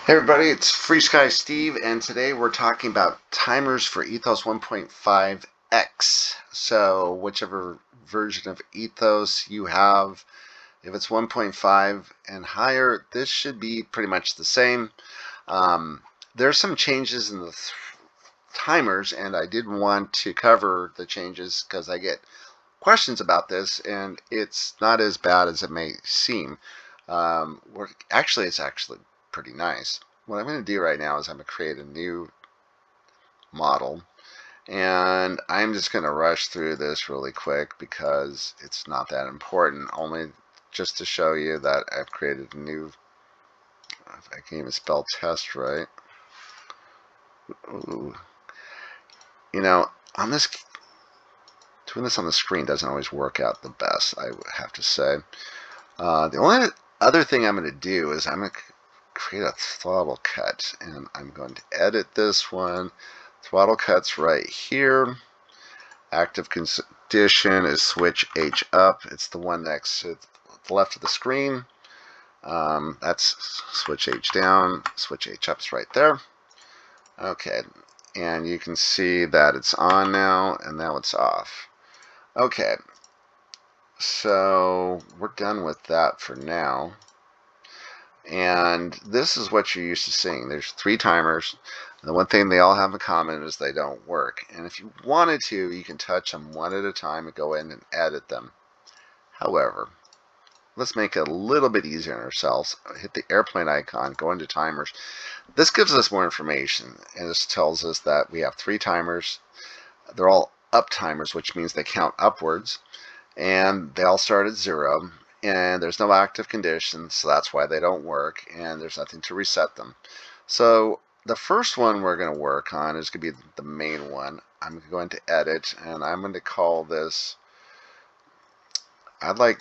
Hey everybody, it's Free Sky Steve, and today we're talking about timers for Ethos 1.5x. So, whichever version of Ethos you have, if it's 1.5 and higher, this should be pretty much the same. There's some changes in the timers, and I did want to cover the changes because I get questions about this, and it's not as bad as it may seem. It's actually pretty nice. What I'm going to do right now is I'm going to create a new model, and I'm just going to rush through this really quick because it's not that important, only just to show you that I've created a new, if I can even spell test right. Ooh. You know, on this, doing this on the screen doesn't always work out the best, I would have to say. The only other thing I'm going to do is I'm going to create a throttle cut, and I'm going to edit this one. Throttle cut's right here. Active condition is switch H up. It's the one next to the left of the screen. That's switch H down. Switch H up's right there. Okay, and you can see that it's on now, and now it's off. Okay, so we're done with that for now. And this is what you're used to seeing. There's 3 timers. And the one thing they all have in common is they don't work. And if you wanted to, you can touch them one at a time and go in and edit them. However, let's make it a little bit easier on ourselves. Hit the airplane icon, go into timers. This gives us more information, and this tells us that we have 3 timers. They're all up timers, which means they count upwards, and they all start at 0. And there's no active condition, so that's why they don't work, and there's nothing to reset them. So the first one we're going to work on is going to be the main one. I'm going to edit, and I'm going to call this, I like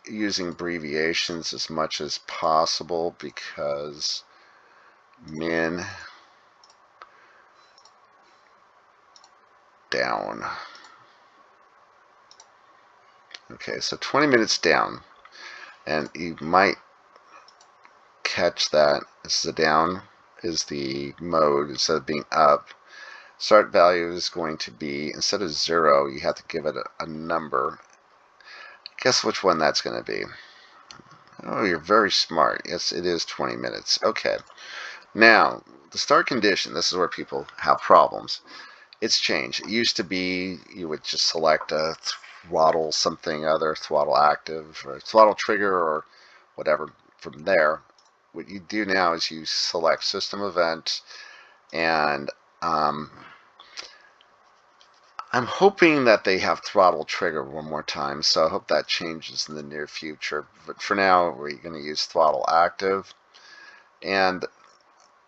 using abbreviations as much as possible because min down. Okay, so 20 minutes down, and you might catch that this is a down is the mode instead of being up. Start value is going to be, instead of 0, you have to give it a number. Guess which one that's going to be. Oh, you're very smart. Yes, it is 20 minutes. Okay. Now, the start condition, this is where people have problems. It's changed. It used to be you would just select a throttle something other, throttle active, or throttle trigger, or whatever from there. What you do now is you select system event, and I'm hoping that they have throttle trigger one more time, so I hope that changes in the near future. But for now, we're going to use throttle active. And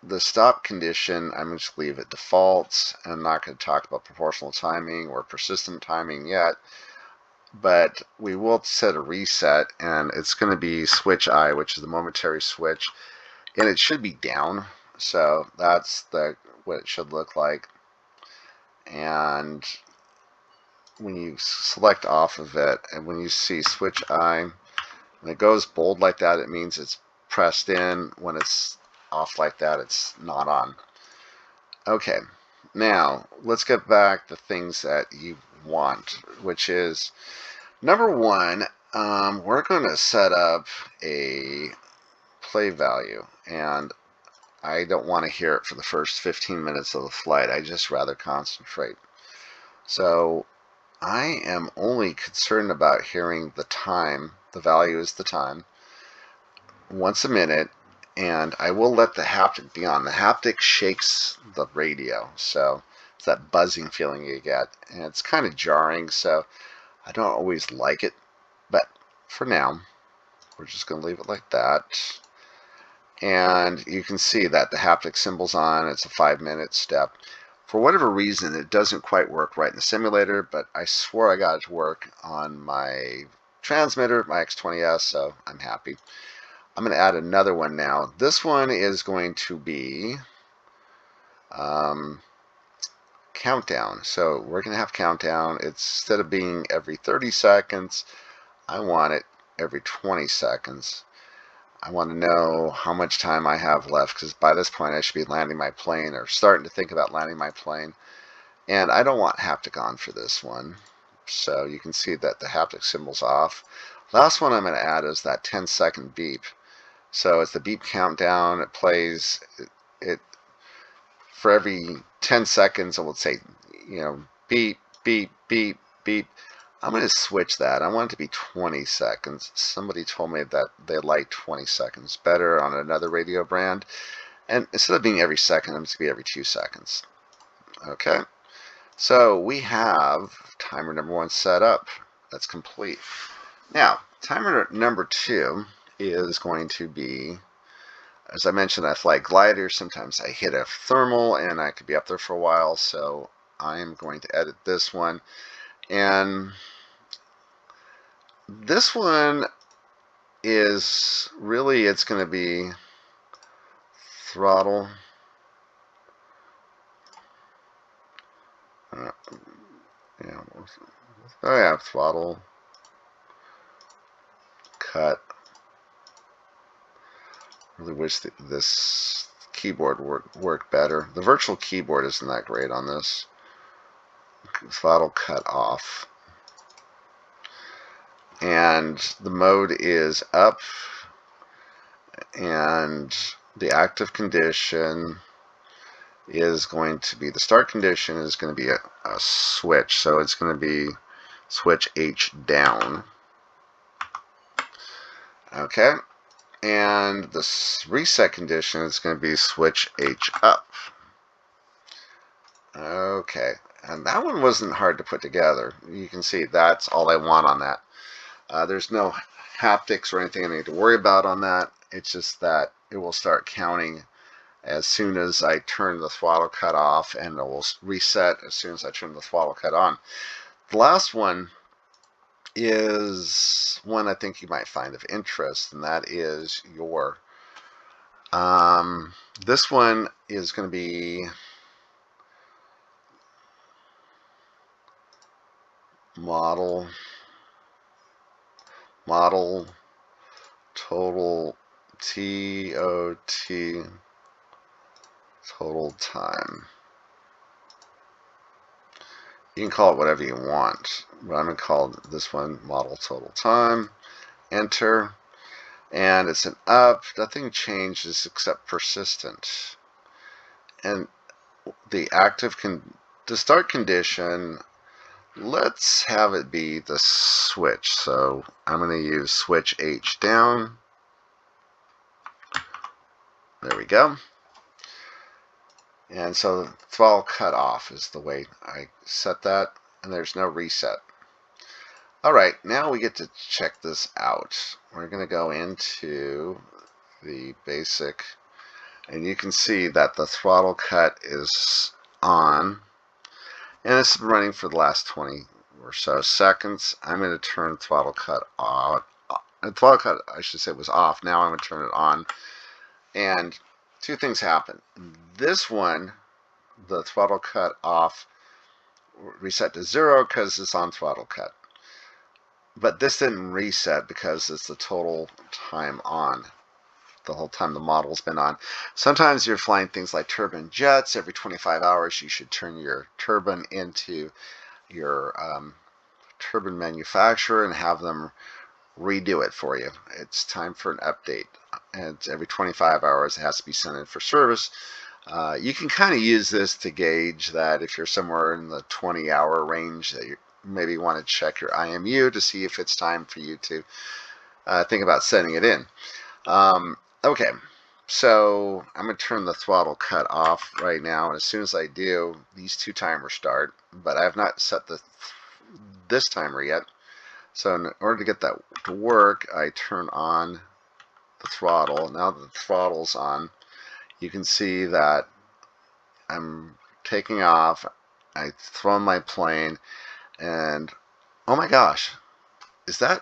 the stop condition, I'm going to leave it default. I'm not going to talk about proportional timing or persistent timing yet, but we will set a reset, and it's going to be switch I, which is the momentary switch, and it should be down. So that's what it should look like. And when you select off of it, and when you see switch I, when it goes bold like that, it means it's pressed in. When it's off like that, it's not on. Okay, now let's get back to things that you want, which is number 1, we're going to set up a play value, and I don't want to hear it for the first 15 minutes of the flight. I just rather concentrate. So I am only concerned about hearing the time. The value is the time, once a minute, and I will let the haptic be on. The haptic shakes the radio, so it's that buzzing feeling you get, and it's kind of jarring, so I don't always like it, but for now, we're just going to leave it like that. And you can see that the haptic symbol's on. It's a 5-minute step. For whatever reason, it doesn't quite work right in the simulator, but I swore I got it to work on my transmitter, my X20S, so I'm happy. I'm going to add another one now. This one is going to be countdown. So we're going to have countdown. Instead of being every 30 seconds, I want it every 20 seconds. I want to know how much time I have left, because by this point I should be landing my plane or starting to think about landing my plane. And I don't want haptic on for this one. So you can see that the haptic symbol's off. Last one I'm going to add is that 10-second beep. So it's the beep countdown. It plays it for every 10 seconds. It will say, beep, beep, beep, beep. I'm going to switch that. I want it to be 20 seconds. Somebody told me that they like 20 seconds better on another radio brand. And instead of being every second, I'm just going to be every 2 seconds. Okay. So we have timer number 1 set up. That's complete. Now, timer number 2 is going to be, as I mentioned, I fly gliders. Sometimes I hit a thermal and I could be up there for a while. So I'm going to edit this one. And this one is really, it's going to be throttle. Throttle cut. Really wish this keyboard worked better. The virtual keyboard isn't that great on this. Throttle cut off. And the mode is up, and the active condition is going to be, the start condition is going to be a switch, so it's going to be switch H down. Okay, and the reset condition is going to be switch H up. Okay, and that one wasn't hard to put together. You can see that's all I want on that. There's no haptics or anything I need to worry about on that. It's just that it will start counting as soon as I turn the throttle cut off, and it will reset as soon as I turn the throttle cut on. The last one is one I think you might find of interest, and that is your this one is going to be model total TOT total time. You can call it whatever you want, but I'm going to call this one model total time. Enter, and it's an up. Nothing changes except persistent. And the the start condition, let's have it be the switch. So I'm going to use switch H down. There we go. And so the throttle cut off is the way I set that, and there's no reset. Alright, now we get to check this out. We're going to go into the basic, and you can see that the throttle cut is on, and it's been running for the last 20 or so seconds. I'm going to turn throttle cut off. Throttle cut, I should say, was off. Now I'm going to turn it on, and two things happen. This one, the throttle cut off, reset to 0 because it's on throttle cut. But this didn't reset because it's the total time on. The whole time the model's been on. Sometimes you're flying things like turbine jets. Every 25 hours you should turn your turbine into your turbine manufacturer and have them redo it for you. It's time for an update. And every 25 hours it has to be sent in for service. You can kind of use this to gauge that if you're somewhere in the 20-hour range, that you maybe want to check your IMU to see if it's time for you to think about setting it in. Okay, so I'm going to turn the throttle cut off right now, and as soon as I do, these two timers start, but I have not set this timer yet. So in order to get that to work, I turn on the throttle. Now that the throttle's on, you can see that I'm taking off. I throw in my plane, and oh my gosh, I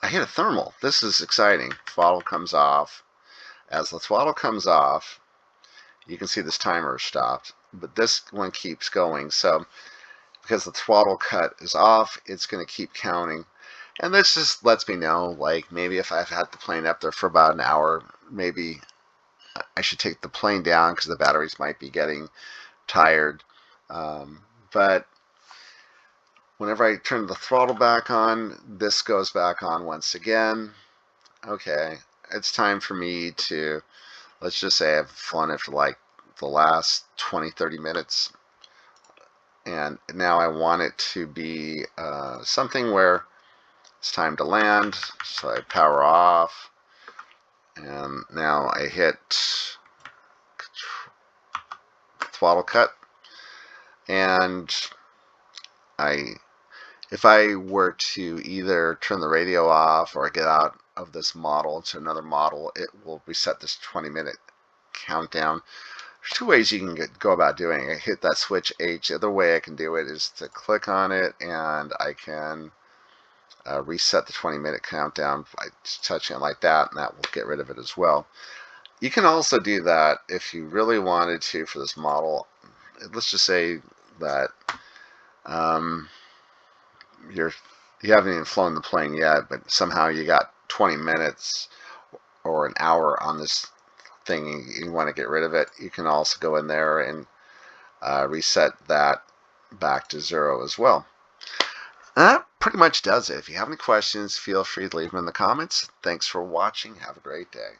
hit a thermal. This is exciting. Throttle comes off. As the throttle comes off, you can see this timer is stopped, but this one keeps going. So because the throttle cut is off, it's going to keep counting. And this just lets me know, like, maybe if I've had the plane up there for about an hour, maybe I should take the plane down because the batteries might be getting tired. But whenever I turn the throttle back on, this goes back on once again. Okay, it's time for me to, let's just say I've flown it for like the last 20-30 minutes, and now I want it to be something where it's time to land. So I power off, and now I hit throttle cut, and if I were to either turn the radio off or get out of this model to another model, it will reset this 20-minute countdown. There's two ways you can go about doing it. I hit that switch H. The other way I can do it is to click on it, and I can reset the 20-minute countdown by touching it like that, and that will get rid of it as well. You can also do that if you really wanted to for this model. Let's just say that you haven't even flown the plane yet, but somehow you got 20 minutes or an hour on this thing and you want to get rid of it. You can also go in there and reset that back to 0 as well. That pretty much does it. If you have any questions, feel free to leave them in the comments. Thanks for watching. Have a great day.